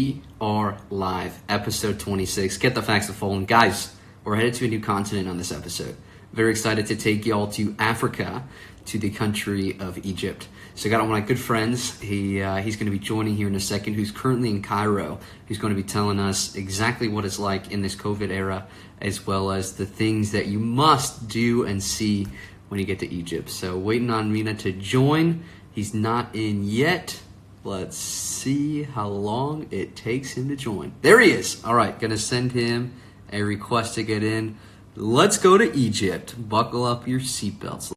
We are live, episode 26. Get the facts of Folan. Guys, we're headed to a new continent on this episode. Very excited to take y'all to Africa, to the country of Egypt. So I got one of my good friends. He's going to be joining here in a second, who's currently in Cairo. He's going to be telling us exactly what it's like in this COVID era, as well as the things that you must do and see when you get to Egypt. So waiting on Mina to join. He's not in yet. Let's see how long it takes him to join. There he is. All right, gonna send him a request to get in. Let's go to Egypt. Buckle up your seatbelts.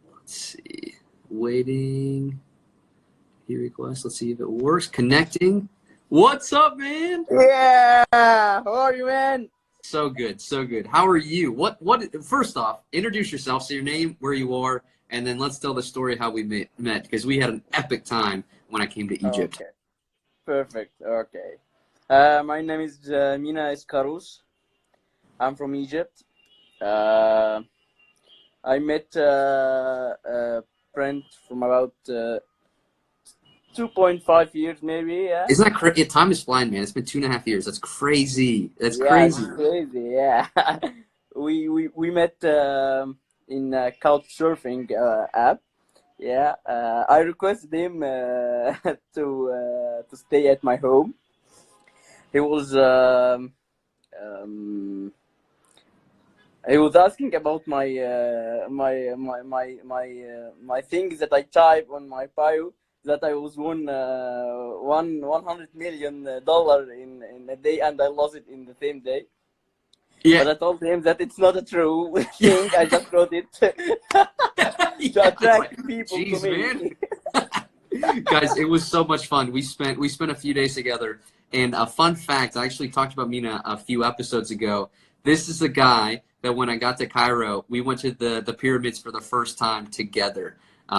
Let's see. Waiting. He requests. Let's see if it works. Connecting. What's up, man? Yeah. How are you, man? So good, so good. How are you? What? First off, introduce yourself. Say your name, where you are, and then let's tell the story how we met, because we had an epic time when I came to Egypt. Okay. Perfect. Okay. My name is Mina Escarus. I'm from Egypt. I met a friend from about 2.5 years, maybe. Yeah. Isn't that crazy? Time is flying, man. It's been 2.5 years. That's crazy. That's Yeah, crazy. it's crazy. Yeah. we met in a couch surfing app. Yeah. I requested him to stay at my home. He was asking about my things that I type on my bio, that I was won $100 million in a day, and I lost it in the same day. Yeah. But I told him that it's not a true thing. I just wrote it to attract people Jeez, to me. man. Guys, it was so much fun. We spent a few days together. And a fun fact, I actually talked about Mina a few episodes ago. This is the guy that when I got to Cairo, we went to the pyramids for the first time together.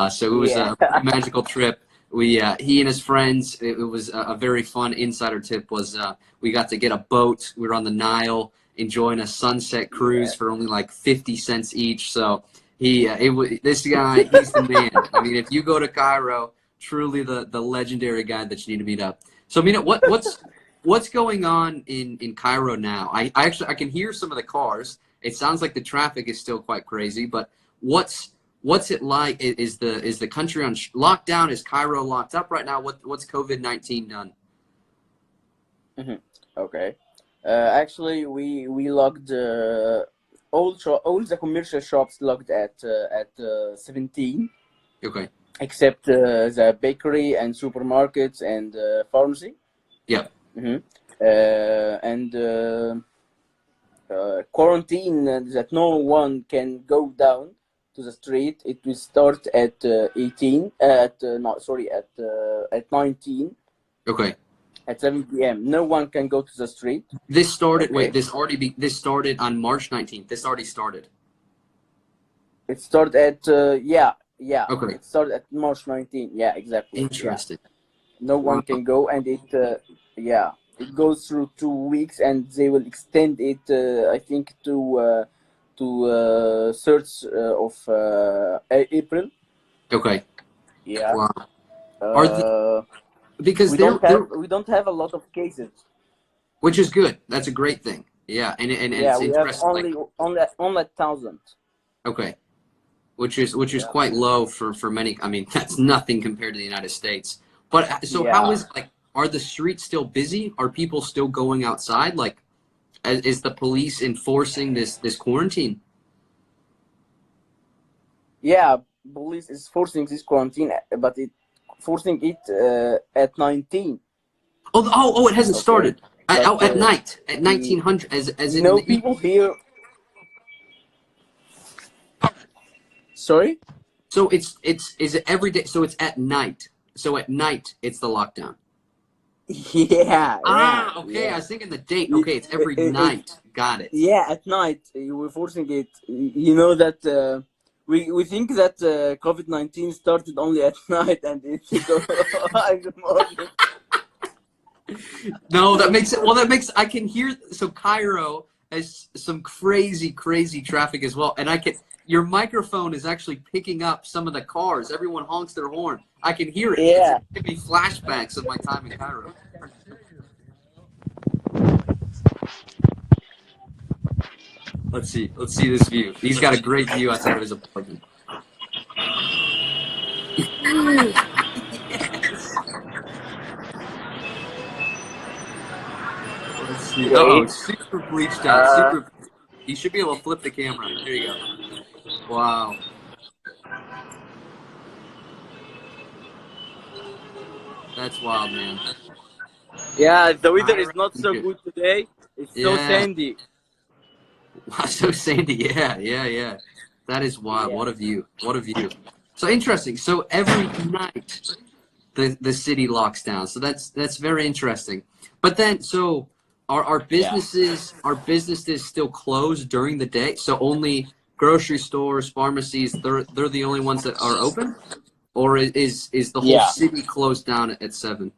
So it was a magical trip. He and his friends, it was a very fun insider tip, was we got to get a boat. We were on the Nile enjoying a sunset cruise for only like 50 cents each. So this guy, he's the man. I mean, if you go to Cairo, truly the legendary guy that you need to meet up. So, Mina, what's going on in Cairo now? I can hear some of the cars. It sounds like the traffic is still quite crazy, but what's it like? Is the country on lockdown? Is Cairo locked up right now? What's COVID-19 done? Mm-hmm. Okay. Actually, we locked all the commercial shops locked at 17. Okay. Except the bakery and supermarkets and pharmacy. Yeah. Mm-hmm. And quarantine that no one can go down to the street. It will start at 18. At 19. Okay. At 7 p.m. No one can go to the street. This started. Okay. Wait. This started on March 19th. This already started. It started at Yeah. Okay. It started at March 19. Yeah, exactly. Interesting. Yeah. No one can go, and it goes through 2 weeks, and they will extend it. I think to 3rd of April. Okay. Yeah. Wow. Because we don't have a lot of cases, which is good. That's a great thing. Yeah, and yeah, it's we interesting. have only 1,000. Okay. Which is quite low for many. I mean, that's nothing compared to the United States. But so how is, like, are the streets still busy? Are people still going outside? Like, is the police enforcing this quarantine? Yeah, police is forcing this quarantine, but forcing it at 19. Oh! It hasn't started. But, at night, at 1900, as in no the people here. Sorry? So is it every day? So it's at night. So at night it's the lockdown. Yeah. Okay. Yeah. I was thinking the date. Okay, it's every night. Got it. Yeah, at night. We're forcing it. You know that we think that COVID-19 started only at night and it goes in the morning. No, that makes it. Well, that makes. I can hear. So Cairo has some crazy traffic as well, and I can. Your microphone is actually picking up some of the cars. Everyone honks their horn. I can hear it. Yeah. It's giving me flashbacks of my time in Cairo. Let's see. Let's see this view. He's got a great view outside of his apartment. Yes. Let's see. Oh, Wait. super bleached out. Super. You should be able to flip the camera. There you go. Wow. That's wild, man. Yeah, the weather is not so good today. It's so Yeah. sandy. Wow, so sandy. Yeah. That is wild. Yeah. What a view. What a view. So interesting. So every night the city locks down. So that's very interesting. But then so are businesses still closed during the day? So only grocery stores, pharmacies, they're the only ones that are open? Or is the whole Yeah. city closed down at 7?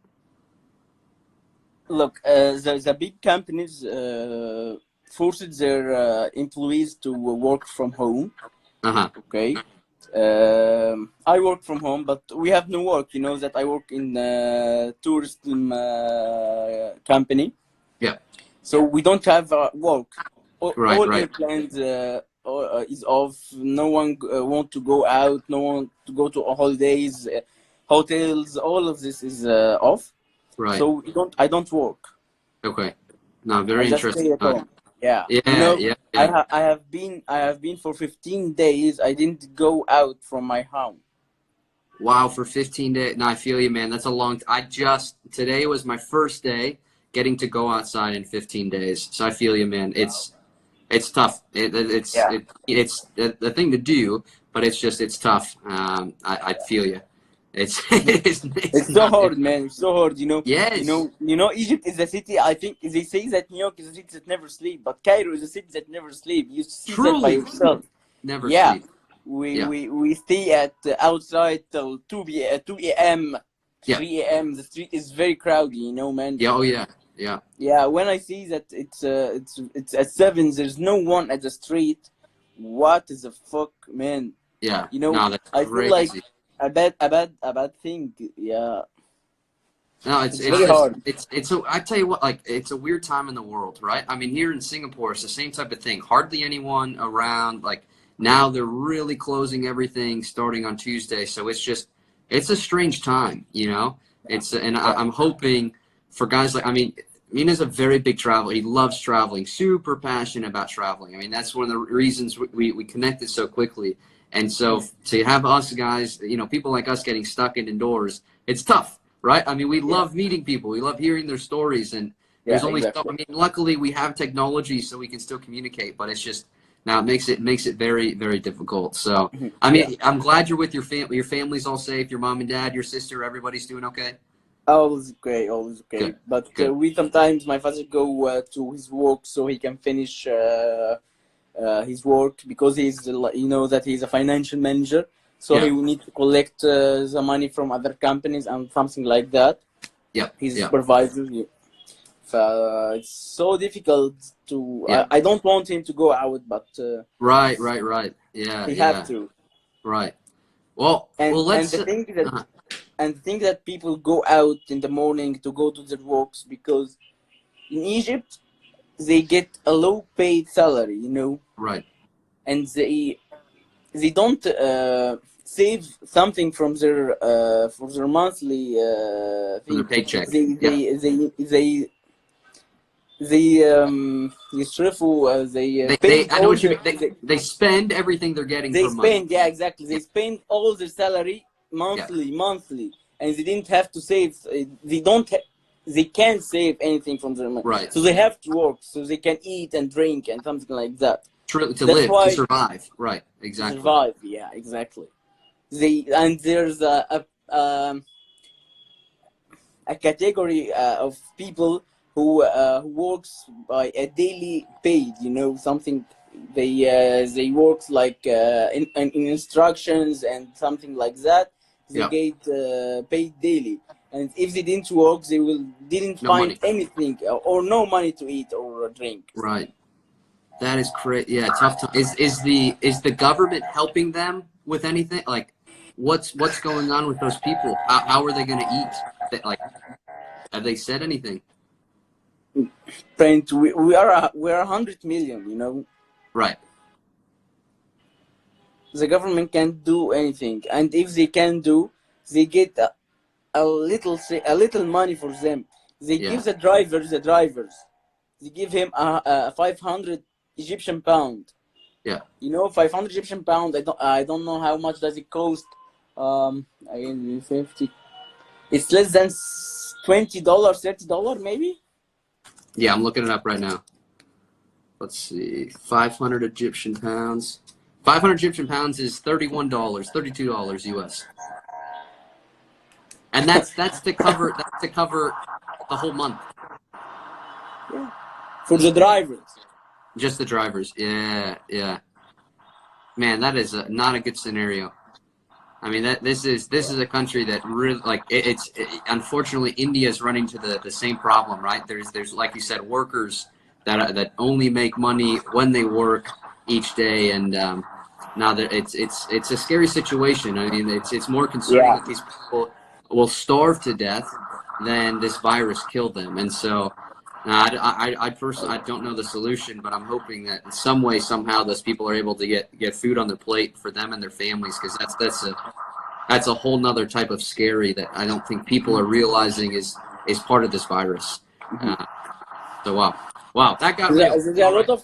Look, the big companies forced their employees to work from home. Uh-huh. Okay. I work from home, but we have no work. You know that I work in a tourism company. Yeah. So we don't have work. All Right. airplanes is off. No one want to go out. No one to go to holidays, hotels. All of this is off. Right. So I don't work. Okay. No, very I just interesting. stay at home. Yeah. Yeah, You know, yeah. I have been for 15 days. I didn't go out from my home. Wow, for 15 days. No, I feel you, man. That's a long. Today was my first day getting to go outside in 15 days. So I feel you, man. It's tough. It's the thing to do, but it's tough. I feel you. It's so hard, man. It's so hard, you know. Yes. You know, Egypt is a city. I think they say that New York is a city that never sleep, but Cairo is a city that never sleep. You see that by yourself. Never Yeah. sleep. We stay at outside till 2 a.m., 3 a.m. The street is very crowded, you know, man. Yeah. Oh yeah. Yeah. Yeah. When I see that it's at 7, there's no one at the street. What is the fuck, man? Yeah. You know, no, that's I crazy. feel like a bad thing. Yeah. No, it's very hard. I tell you what, like it's a weird time in the world, right? I mean, here in Singapore, it's the same type of thing. Hardly anyone around. Like now, they're really closing everything starting on Tuesday. So it's a strange time, you know. I'm hoping for guys like, I mean, Mina's a very big traveler. He loves traveling, super passionate about traveling. I mean, that's one of the reasons we connected so quickly. And so to have us guys, you know, people like us getting stuck indoors, it's tough, right? I mean, we love meeting people. We love hearing their stories. And there's only exactly. I mean, luckily we have technology so we can still communicate, but it's just, now it makes it very, very difficult. So, I mean, I'm glad you're with your family. Your family's all safe. Your mom and dad, your sister, everybody's doing okay? Always okay. Good. But Good. we sometimes, my father go to his work so he can finish his work, because he's, you know, that he's a financial manager, so he will need to collect the money from other companies and something like that. Yeah. He's a supervisor. It's so difficult to. I don't want him to go out, but right. Yeah. He have to. Right. Well, let's. And the thing that people go out in the morning to go to their works, because in Egypt they get a low paid salary, you know. Right. And they don't save something from their for their monthly thing. Their paycheck. They spend everything they're getting. Yeah, exactly. They spend all their salary monthly, and they didn't have to save. They can't save anything from their money. Right. So they have to work so they can eat and drink and something like that. To survive. Right. Exactly. Survive. Yeah. Exactly. There's a category of people who works by a daily paid. You know, something. They work like in instructions and something like that. They get paid daily, and if they didn't work, they didn't find anything or no money to eat or drink. Right. That is crazy. Yeah, tough time. Is the government helping them with anything? Like, what's going on with those people? How are they going to eat? Like, have they said anything? Friend, we are 100 million. You know, Right. the government can't do anything, and if they can do, they get a little money for them. They Yeah. give the drivers. They give him a 500 Egyptian pound. Yeah. You know, 500 Egyptian pound. I don't know how much does it cost. Again, 50. It's less than $20, $30 maybe. Yeah, I'm looking it up right now. Let's see. 500 Egyptian pounds. 500 Egyptian pounds is $31, $32 US. And that's to cover the whole month. Yeah. For the drivers. Just the drivers. Yeah, yeah. Man, that is not a good scenario. I mean, this is a country that really, like, unfortunately India is running to the same problem, right? There's like you said, workers that only make money when they work each day, and now that it's a scary situation. I mean, it's more concerning Yeah. that these people will starve to death than this virus killed them, and so. I personally, I don't know the solution, but I'm hoping that in some way, somehow, those people are able to get food on their plate for them and their families, because that's a whole nother type of scary that I don't think people are realizing is part of this virus. So wow, that got real. There are a All lot right. of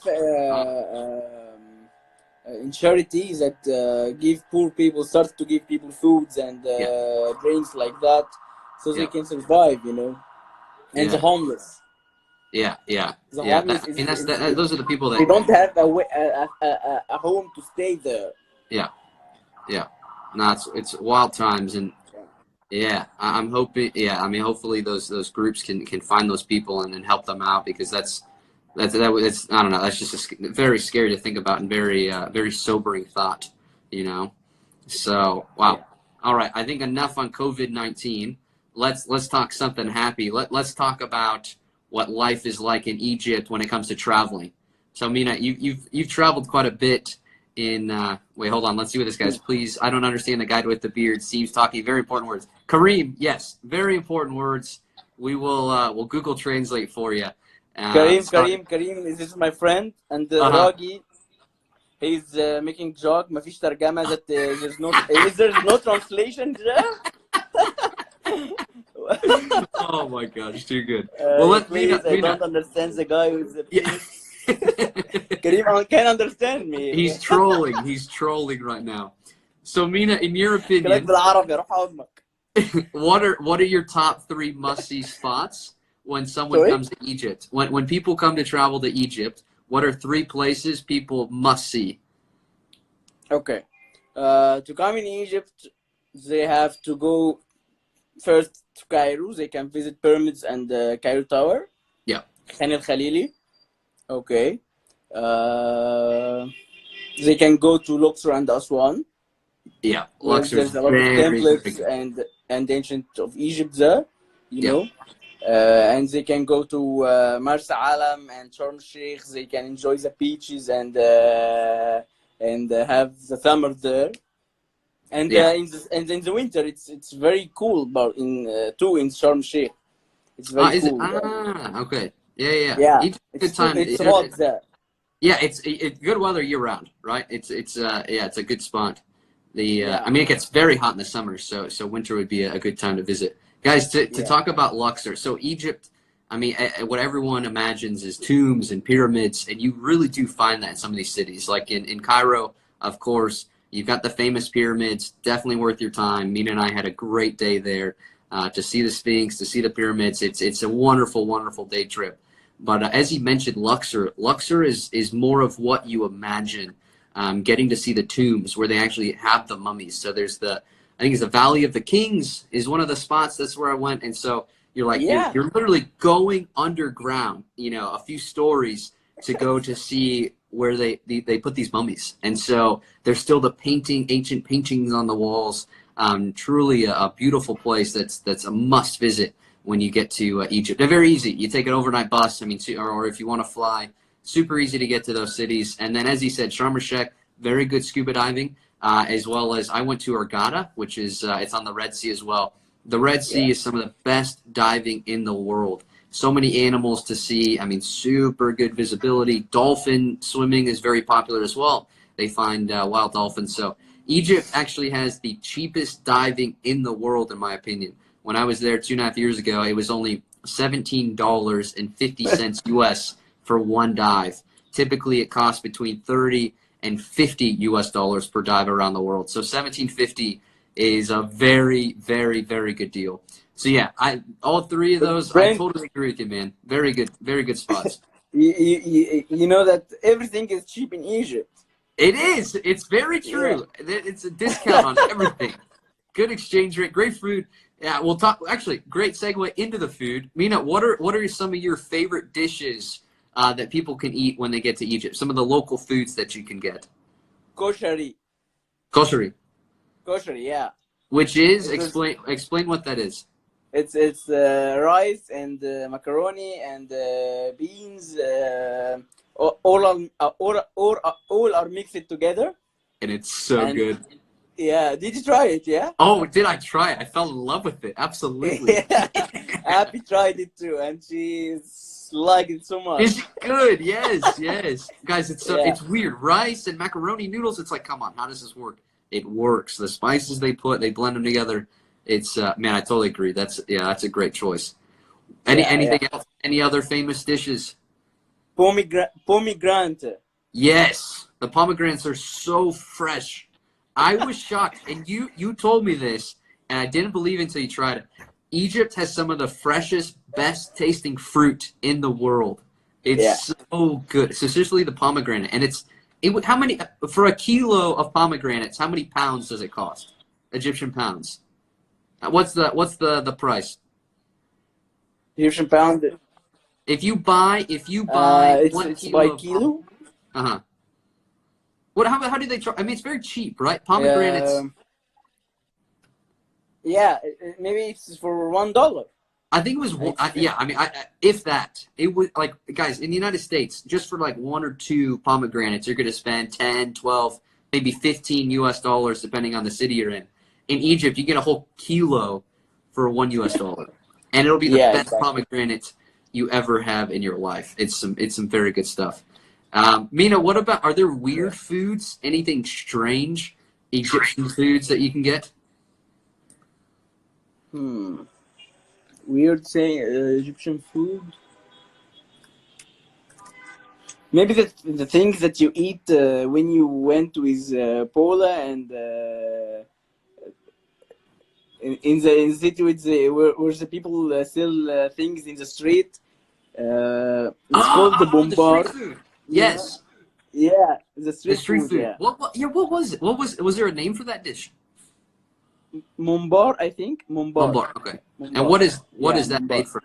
in charities that give poor people, start to give people foods and Yeah, drinks like that, so they yeah, can survive. You know, and the yeah, homeless. yeah, yeah, The yeah. homeless I mean, those are the people they that. don't have a home to stay there. Yeah, yeah. No, it's wild times, and yeah, I'm hoping. Yeah, I mean, hopefully those groups can find those people and help them out, because it's I don't know. That's just very scary to think about, and very sobering thought. You know. So Yeah. wow. All right. I think enough on COVID-19. Let's talk something happy. Let's talk about what life is like in Egypt when it comes to traveling. So Mina, you've traveled quite a bit in. Wait, hold on. Let's see what this guy's. Please, I don't understand the guy with the beard. Seems talking very important words. Kareem, yes, very important words. We'll Google Translate for you. Kareem, this is my friend, and Uh-huh. Ragi, he's making joke. مفيش ترجمة that there's no translation there. Oh my gosh, too good. Well, let Please, I Mina. don't understand the guy with the Yeah. Kareem can't understand me. He's trolling. He's trolling right now. So Mina, in your كلام opinion, بالعربي روح أمك. what are your top 3 must-see spots when someone Sorry? comes to Egypt? When people come to travel to Egypt, what are 3 places people must see? Okay. To come in Egypt, they have to go first to Cairo. They can visit pyramids and Cairo Tower. Yeah. Khan el Khalili. Okay. They can go to Luxor and Aswan, Yeah, where Luxor is there's a lot of very templates good. and ancient of Egypt there, you Yeah. know. And they can go to Marsa Alam and Sharm Sheikh. They can enjoy the beaches and have the summer there. And Yeah. in the winter, it's very cool. But in Sharm Sheikh, it's very Is it? cool. Okay. Yeah. Yeah, Egypt's a good time. it's hot there. Yeah, it's good weather year round, right? It's a good spot. Yeah. I mean, it gets very hot in the summer, so winter would be a good time to visit. Guys, to Yeah. talk about Luxor. So Egypt, I mean, what everyone imagines is tombs and pyramids, and you really do find that in some of these cities. Like in Cairo, of course, you've got the famous pyramids, definitely worth your time. Mina and I had a great day there to see the Sphinx, to see the pyramids. It's a wonderful, wonderful day trip. But as you mentioned, Luxor is more of what you imagine. Getting to see the tombs where they actually have the mummies. So there's I think it's the Valley of the Kings is one of the spots. That's where I went. And so you're like, Yeah. you're literally going underground, a few stories to go to see where they put these mummies. And so there's still the ancient paintings on the walls. Truly a beautiful place that's a must visit when you get to Egypt. They're very easy. You take an overnight bus. I mean, or if you want to fly, super easy to get to those cities. And then, as he said, Sharm el Sheikh, very good scuba diving. as well as I went to Hurghada, which is it's on the Red Sea as well. The Red Sea Yeah. is some of the best diving in the world. So many animals to see. I mean, super good visibility. Dolphin swimming is very popular as well. They find wild dolphins. So Egypt actually has the cheapest diving in the world, in my opinion. When I was there 2.5 years ago, it was only $17.50 US for one dive. Typically, it costs between 30 and 50 US dollars per dive around the world. So 1750 is a very, very, very good deal. So yeah, all three of those, I Brent, totally agree with you, man. Very good spots. you know that everything is cheap in Egypt. It is. It's very Yeah. true. It's a discount on everything. Good exchange rate, great food. Yeah, we'll talk. Actually, great segue into the food. Mina, what are some of your favorite dishes that people can eat when they get to Egypt? Some of the local foods that you can get. Koshari. Koshery, Koshari, yeah. which is It was explain what that is. it's rice and macaroni and beans. All are mixed together. And it's so And good. yeah, did you try it? Yeah. Oh, did I try it? I fell in love with it. Absolutely. Yeah. Abby tried it too, and she's liked it so much. Is it good? Yes, yes. Guys, Yeah. it's weird. Rice and macaroni noodles, it's like, come on, how does this work? It works. The spices they put, they blend them together. It's man, I totally agree. That's a great choice. Yeah, yeah. Anything else? Any other famous dishes? Pomegranate. Yes. The pomegranates are so fresh. I was shocked, and you told me this, and I didn't believe until you tried it. Egypt has some of the freshest, best tasting fruit in the world. It's Yeah. so good. So seriously, the pomegranate, and how many for a kilo of pomegranates? How many pounds does it cost? Egyptian pounds. What's the price? Egyptian pound. If you buy one It's kilo by of kilo. uh-huh. How do they charge? I mean, it's very cheap, right? Pomegranates. Yeah, maybe it's for $1. I think it was yeah. I mean, if that, it was like, guys, in the United States, just for like one or two pomegranates, you're gonna spend 10, 12, maybe 15 US dollars depending on the city you're in. In Egypt, you get a whole kilo for $1 US, and it'll be the Yeah, best exactly. pomegranate you ever have in your life. It's some very good stuff. Mina, what about, are there weird foods? Anything strange Egyptian foods that you can get? Weird saying Egyptian food. Maybe the things that you eat when you went with Paula and in the city with where the people sell things in the street. It's called the The street bombar. food. Yeah, Yes, yeah, the the street street food. food. Yeah, Yeah, what was it? Was there a name for that dish? Mumbar, I think. Mumbar. Mumbar. Okay. And Mumbar. what Yeah, is that Mumbar. made from?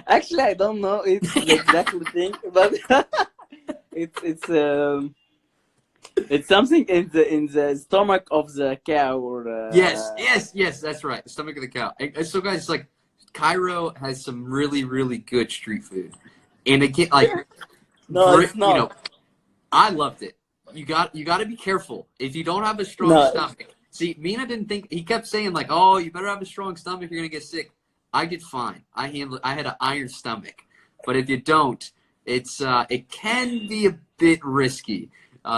Actually, I don't know it's the exact thing, but it's something in the stomach of the cow or Yes, that's right. The stomach of the cow. And so, guys, like, Cairo has some really good street food, and again, like, no, it's you know, not. I loved it. You got to be careful if you don't have a strong No, stomach. See, Mina didn't think. He kept saying like, "Oh, you better have a strong stomach. You're gonna get sick." I did fine. I had an iron stomach, but if you don't, it can be a bit risky.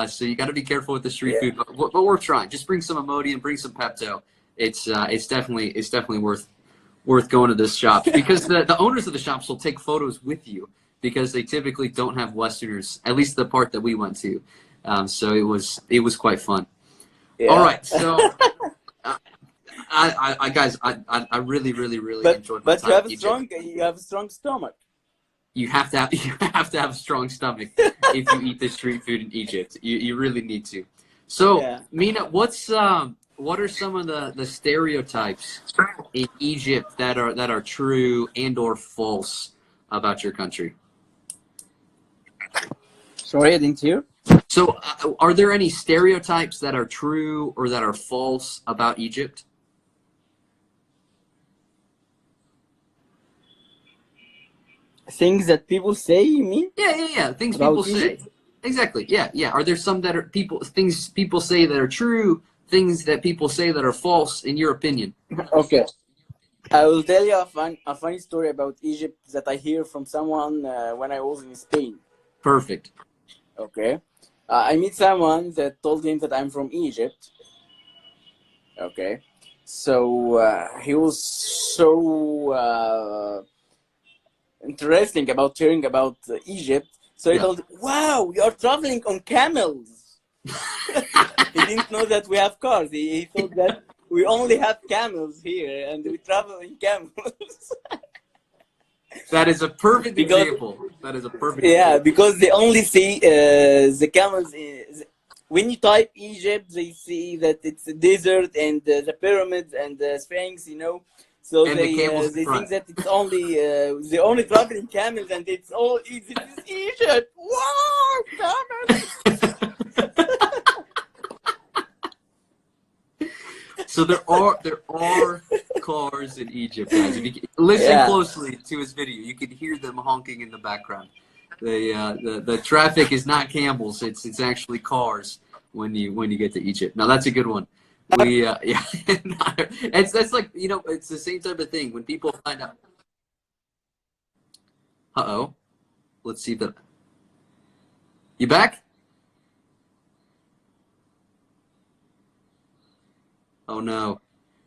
So you got to be careful with the street yeah, food. But we're trying. Just bring some Imodium, bring some Pepto. It's definitely worth going to this shops, because the owners of the shops will take photos with you, because they typically don't have Westerners, at least the part that we went to. So it was quite fun. All yeah. right, so guys, I really enjoyed my But time in Egypt. you have a strong stomach. You have to have you have to have a strong stomach if you eat the street food in Egypt. You really need to. So, Yeah. Mina, what are some of the stereotypes in Egypt that are true and or false about your country? Sorry, I didn't hear. So, are there any stereotypes that are true or that are false about Egypt? Things that people say, you mean, Yeah. Things about people say. Egypt? exactly. Yeah, yeah. Are there some that are things people say that are true, things that people say that are false, in your opinion? Okay. I will tell you a funny story about Egypt that I hear from someone when I was in Spain. Perfect. Okay. I meet someone that told him that I'm from Egypt. Okay. So he was so interesting about hearing about Egypt. So he Yeah. told, "Wow, we are traveling on camels." He didn't know that we have cars. He thought that we only have camels here and we travel in camels. That is a perfect Because example. That is a perfect yeah, example. because they only see the camels. When you type Egypt, they see that it's a desert and the pyramids and the Sphinx. You know, so And the camels in they think front. that it's only they only traveling camels and it's all this is Egypt. Wow, camels! So there are cars in Egypt, guys. If you listen Yeah, closely to his video, you can hear them honking in the background. The traffic is not camels; it's actually cars when you get to Egypt. Now that's a good one. We yeah, it's that's like it's the same type of thing when people find out. Uh-oh, let's see the. You back? Oh no,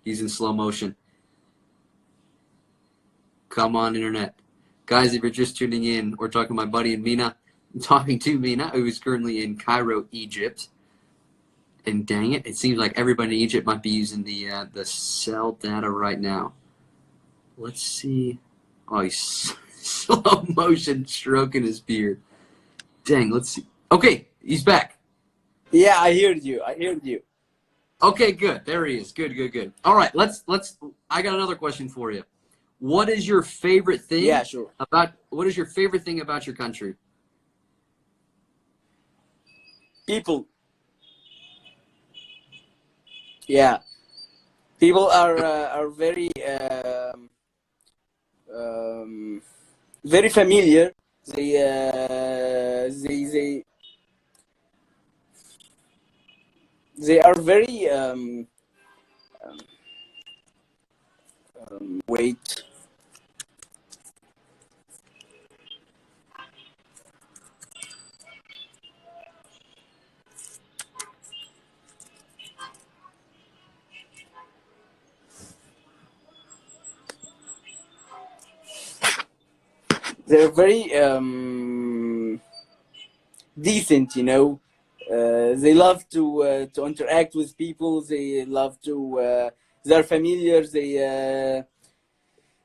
he's in slow motion. Come on, internet. Guys, if you're just tuning in, we're talking to my buddy and Mina. I'm talking to Mina, who is currently in Cairo, Egypt. And dang it, it seems like everybody in Egypt might be using the cell data right now. Let's see. Oh, he's slow motion stroking his beard. Dang, let's see. Okay, he's back. yeah, I heard you. I heard you. Okay, good. There he is. Good, good, good. All right, let's. I got another question for you. What is your favorite Yeah, thing sure. What is your favorite thing about your country? People. Yeah, people are very um, very familiar. They are very wait. They're very decent, you know. They love to interact with people. They love to. They're familiar.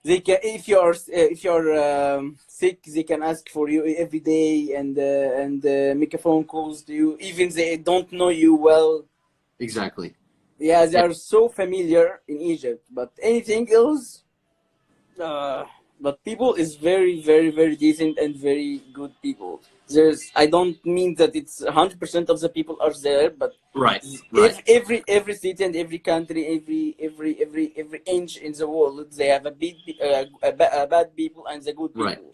They can if you're sick, they can ask for you every day and make a phone calls to you, even they don't know you well. Exactly. Yeah, they Yeah, are so familiar in Egypt. But anything else, uh, but people is very, very, very decent and very good people. I don't mean that it's 100% of the people are there, but right, right, if every city and every country, every inch in the world, they have a bad people and the good right, people,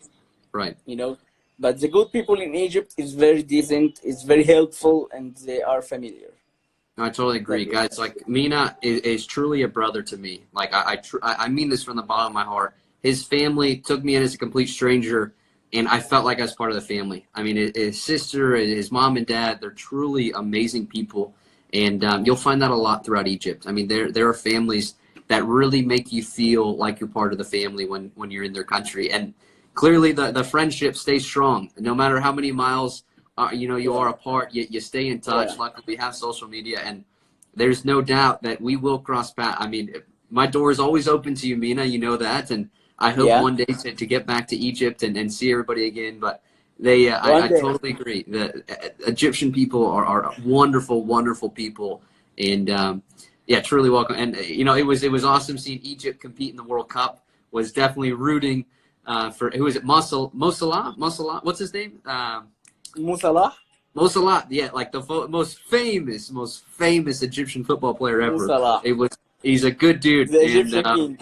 right. you know. But the good people in Egypt is very decent, is very helpful, and they are familiar. No, I totally agree, That is. guys. Like Mina is truly a brother to me. Like I mean this from the bottom of my heart. His family took me in as a complete stranger, and I felt like I was part of the family. I mean, his sister, his mom and dad, they're truly amazing people, and you'll find that a lot throughout Egypt. I mean, there are families that really make you feel like you're part of the family when you're in their country, and clearly the friendship stays strong, no matter how many miles you Yeah, are apart. You stay in touch. yeah. Luckily, we have social media, and there's no doubt that we will cross paths. I mean, my door is always open to you, Mina. You know that, and I hope Yeah. one day to get back to Egypt and see everybody again. But One I day. totally agree. The Egyptian people are wonderful, wonderful people, and yeah, truly welcome. And it was awesome seeing Egypt compete in the World Cup. Was definitely rooting for who is it? Mo Salah. What's his name? Musalah. Mo Salah, yeah, like the most famous Egyptian football player ever. Musalah, It was he's a good dude, the and Egyptian king.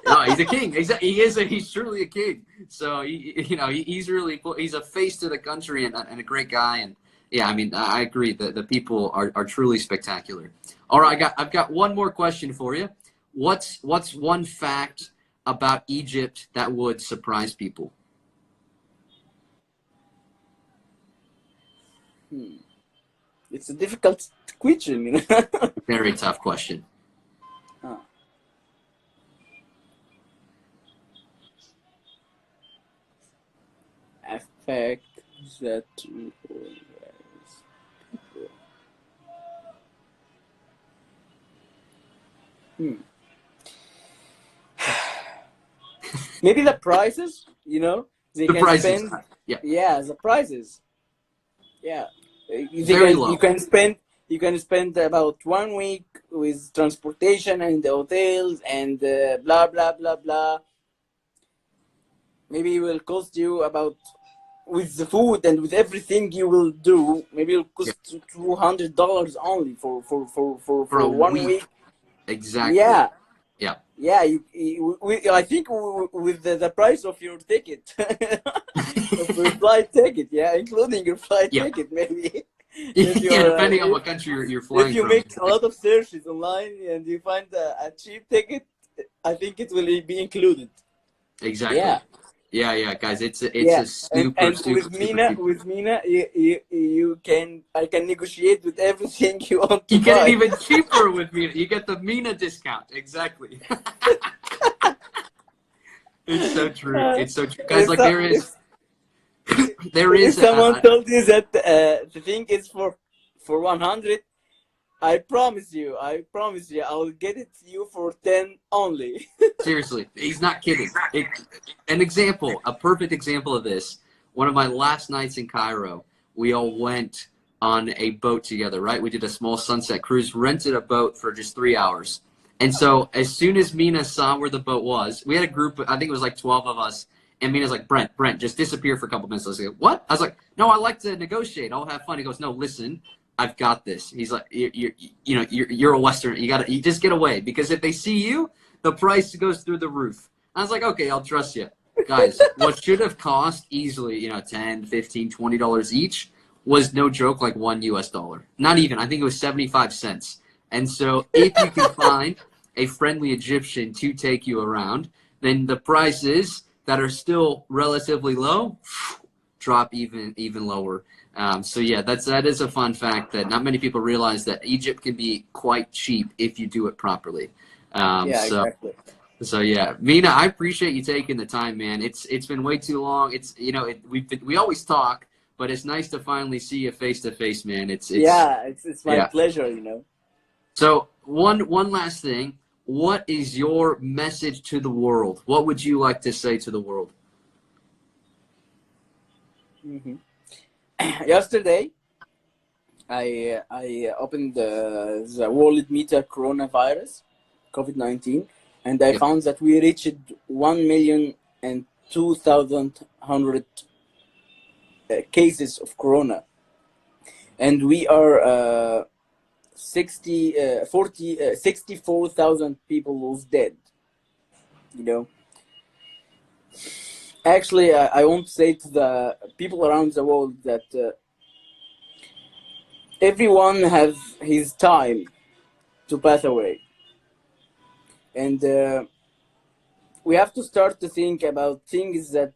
no, he's a king. He's truly a king. So he's really he's a face to the country and a great guy, and Yeah, I mean, I agree that the people are truly spectacular. All right, I've got one more question for you. What's one fact about Egypt that would surprise people? It's a difficult question, you know. Very tough question. Huh. A fact that hmm. Maybe the prices, you know, they The can prices, spend. yeah, Yeah, the prices. Yeah, they very can. low. You can spend about 1 week with transportation and the hotels and blah blah blah blah. Maybe it will cost you about with the food and with everything you will do. Maybe it will Yeah, cost $200 only for a for 1 week. week, exactly. Yeah, Yeah. yeah. I think with the price of your ticket, of your flight ticket, yeah, including your flight Yeah. ticket, maybe. If Yeah, you're depending on what country you're if flying you from. make a lot of searches online and you find a cheap ticket, I think it will be included. Exactly. Yeah. Yeah, yeah, guys, it's Yeah, a super, and super, super cheap. With Mina, you can I can negotiate with everything you want to You get it buy. even cheaper with Mina. You get the Mina discount. Exactly. It's so true. It's so true, guys. If, Like so- there if is someone told you that the thing is for 100, I promise you, I will get it to you for 10 only. seriously, he's not kidding. An example, a perfect example of this. One of my last nights in Cairo, we all went on a boat together, right? We did a small sunset cruise, rented a boat for just 3 hours. And so as soon as Mina saw where the boat was, we had a group, I think it was like 12 of us. And Mina's like, Brent, just disappear for a couple minutes. I was like, what? I was like, no, I like to negotiate. I'll have fun. He goes, no, listen, I've got this. He's like, you're a Western. You just get away, because if they see you, the price goes through the roof. I was like, okay, I'll trust you. Guys, what should have cost easily, 10, 15, $20 each was no joke, like $1. Not even. I think it was 75 cents. And so if you can find a friendly Egyptian to take you around, then the prices that are still relatively low drop even lower. So yeah, that is a fun fact that not many people realize, that Egypt can be quite cheap if you do it properly. Um, Yeah, so exactly. so yeah, Mina, I appreciate you taking the time, man. It's been way too long. We always talk, but it's nice to finally see you face to face, man. It's Yeah, it's my yeah. pleasure, you know. So one last thing. What is your message to the world? What would you like to say to the world? Hmm. Yesterday, I opened the World Meter Coronavirus, COVID-19, and I Yep. found that we reached 1,002,100 cases of corona, and we are 64,000 people who's dead. You know, actually, I want to say to the people around the world that everyone has his time to pass away, and we have to start to think about things that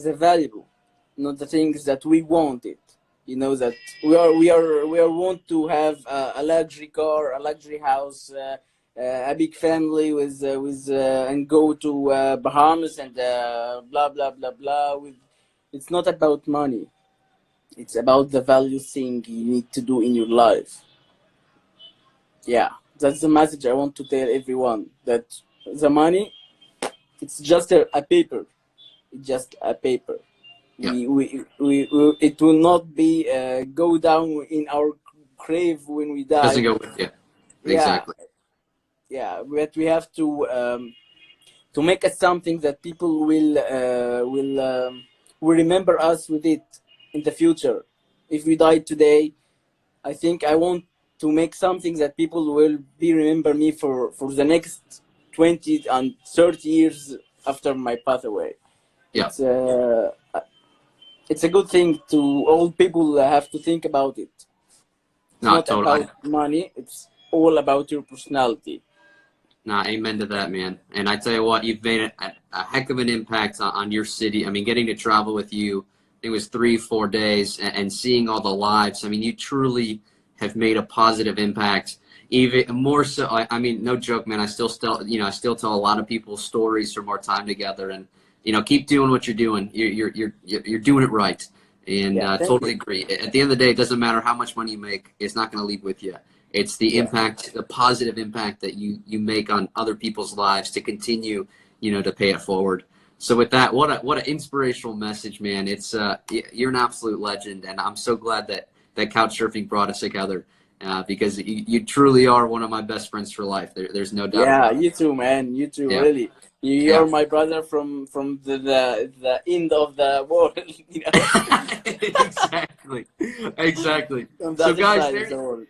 are valuable, not the things that we wanted. You know, that we are want to have a luxury car, a luxury house, a big family with and go to Bahamas and blah blah blah blah. It's not about money. It's about the value thing you need to do in your life. Yeah, that's the message I want to tell everyone. That the money, it's just a paper. It's just a paper. Yep. It will not be go down in our grave when we Doesn't die. go with you. Yeah, Exactly. yeah. But we have to make it something that people will remember us with it in the future. If we die today, I think I want to make something that people will be remember me for the next 20 and 30 years after my path away. Yeah. It's it's a good thing to all people have to think about it. It's No, not totally. about money. It's all about your personality. Nah, amen to that, man. And I tell you what, you've made a heck of an impact on your city. I mean, getting to travel with you, it was 3-4 days, and seeing all the lives. I mean, you truly have made a positive impact. Even more so, I mean, no joke, man. I still tell a lot of people stories from our time together, and keep doing what you're doing. You're doing it right, and Yeah, thank totally you. agree. At the end of the day, it doesn't matter how much money you make; it's not going to leave with you. It's the Yeah, impact, the positive impact that you make on other people's lives to continue, to pay it forward. So with that, what an inspirational message, man. It's you're an absolute legend, and I'm so glad that couch surfing brought us together, because you truly are one of my best friends for life. There's no doubt yeah. about it. You too, man. You too. Yeah, Really, yeah. you're my brother from the end of the world. You know, Exactly, exactly. from the So other guys, side of the world.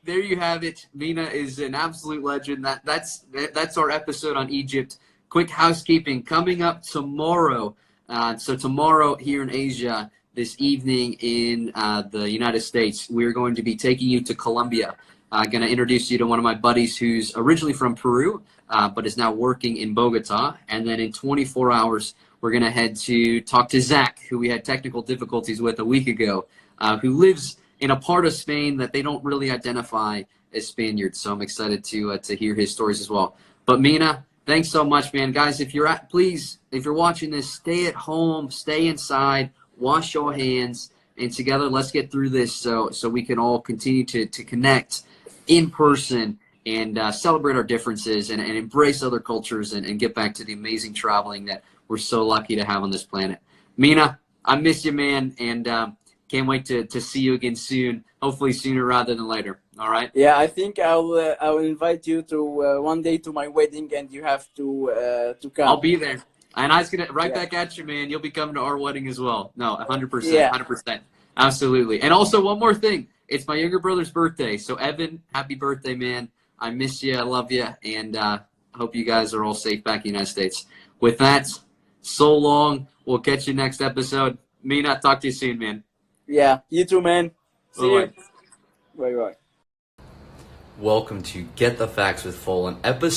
there you have it. Mina is an absolute legend. That's our episode on Egypt. Quick housekeeping coming up tomorrow. So tomorrow here in Asia, this evening in the United States, we're going to be taking you to Colombia. Going to introduce you to one of my buddies who's originally from Peru, but is now working in Bogota. And then in 24 hours, we're going to head to talk to Zach, who we had technical difficulties with a week ago, who lives in a part of Spain that they don't really identify as Spaniards. So I'm excited to hear his stories as well. But Mina, thanks so much, man. Guys, if you're watching this, stay at home, stay inside, wash your hands, and together let's get through this so we can all continue to connect in person and celebrate our differences and embrace other cultures and get back to the amazing traveling that we're so lucky to have on this planet. Mina, I miss you, man, and can't wait to see you again soon. Hopefully sooner rather than later. All right. Yeah, I think I'll invite you to one day to my wedding, and you have to I'll come. be there. And I was gonna right Yeah, back at you, man. You'll be coming to our wedding as well. No, 100%, yeah, 100%, absolutely. And also one more thing. It's my younger brother's birthday, so Evan, happy birthday, man. I miss you. I love you, and hope you guys are all safe back in the United States. With that, so long. We'll catch you next episode. Mina, talk to you soon, man. yeah. You too, man. Bye See you. bye. Bye bye. Welcome to Get the Facts with Folan, episode